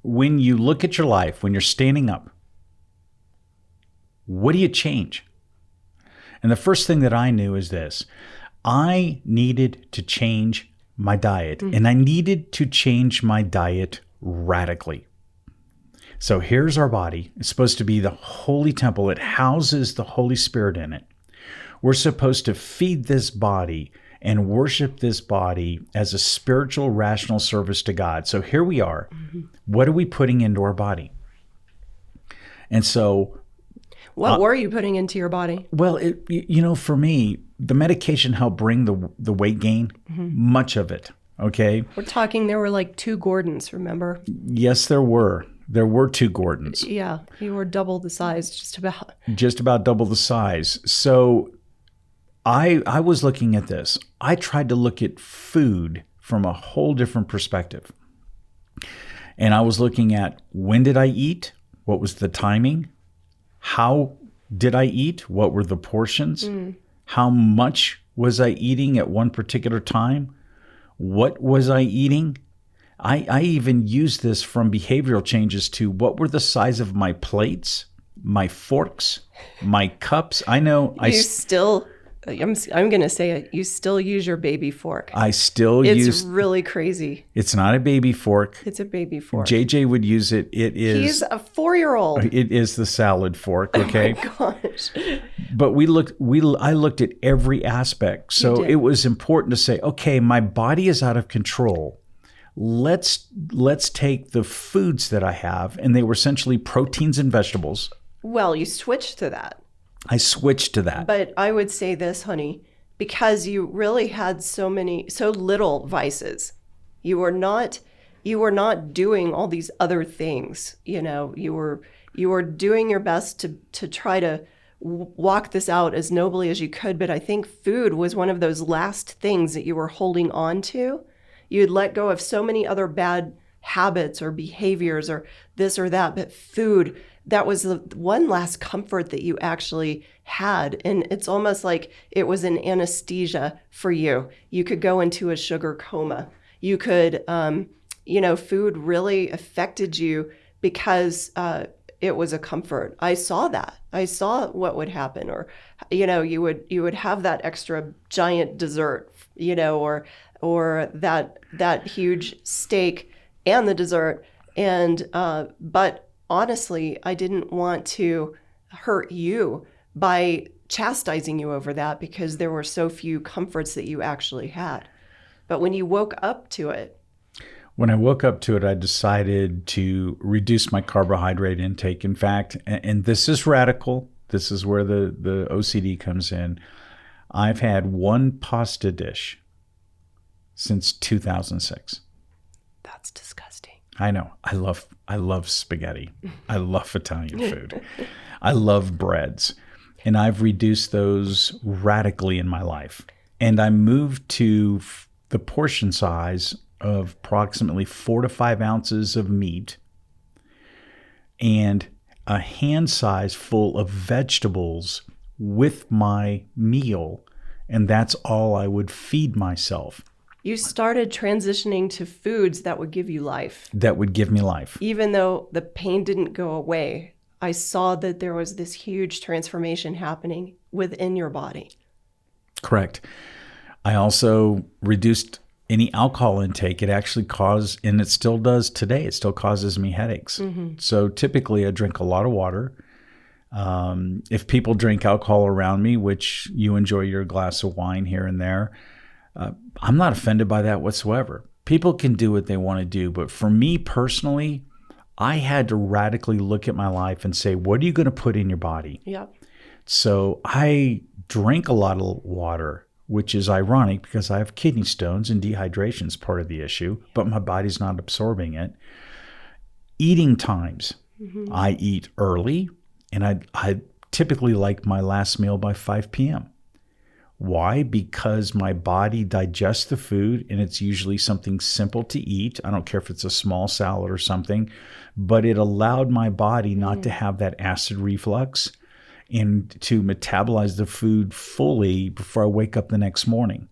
when you look at your life, when you're standing up, what do you change? And the first thing that I knew is this. I needed to change my diet, and I needed to change my diet radically. So here's our body. It's supposed to be the holy temple. It houses the Holy Spirit in it. We're supposed to feed this body and worship this body as a spiritual, rational service to God. So here we are. What are we putting into our body? And so... What were you putting into your body? Well, for me, the medication helped bring the weight gain, much of it, okay? We're talking there were like 2 Gordons, remember? Yes, there were. There were 2 Gordons. Yeah, you were double the size, just about. Just about double the size. So I was looking at this. I tried to look at food from a whole different perspective. And I was looking at, when did I eat? What was the timing? How did I eat? What were the portions? How much was I eating at one particular time? What was I eating? I even used this from behavioral changes to what were the size of my plates, my forks, my cups. I know I'm going to say it. You still use your baby fork. I still use. It's really crazy. It's not a baby fork. It's a baby fork. JJ would use it. It is. He's a 4-year-old. It is the salad fork. Okay. Oh my gosh. But I looked at every aspect. So it was important to say, okay, my body is out of control. Let's take the foods that I have, and they were essentially proteins and vegetables. Well, you switched to that. I switched to that. But I would say this, honey, because you really had so little vices. You were not doing all these other things. You were doing your best to try to walk this out as nobly as you could. But I think food was one of those last things that you were holding on to. You'd let go of so many other bad habits or behaviors or this or that, but food, that was the one last comfort that you actually had. And it's almost like it was an anesthesia for you. You could go into a sugar coma. You could, food really affected you because it was a comfort. I saw that. I saw what would happen. Or, you would have that extra giant dessert, or that huge steak and the dessert. And, but honestly, I didn't want to hurt you by chastising you over that because there were so few comforts that you actually had. But when you woke up to it. When I woke up to it, I decided to reduce my carbohydrate intake. In fact, and this is radical. This is where the OCD comes in. I've had one pasta dish since 2006. That's disgusting. I know. I love spaghetti. I love Italian food. I love breads. And I've reduced those radically in my life. And I moved to the portion size of approximately 4 to 5 ounces of meat and a hand size full of vegetables with my meal. And that's all I would feed myself. You started transitioning to foods that would give you life. That would give me life. Even though the pain didn't go away, I saw that there was this huge transformation happening within your body. Correct. I also reduced any alcohol intake. It actually caused, and it still does today, it still causes me headaches. Mm-hmm. So typically I drink a lot of water. If people drink alcohol around me, which you enjoy your glass of wine here and there, I'm not offended by that whatsoever. People can do what they want to do. But for me personally, I had to radically look at my life and say, what are you going to put in your body? Yeah. So I drink a lot of water, which is ironic because I have kidney stones and dehydration is part of the issue, but my body's not absorbing it. Eating times. Mm-hmm. I eat early, and I typically like my last meal by 5 p.m. Why? Because my body digests the food, and it's usually something simple to eat. I don't care if it's a small salad or something, but it allowed my body not to have that acid reflux and to metabolize the food fully before I wake up the next morning.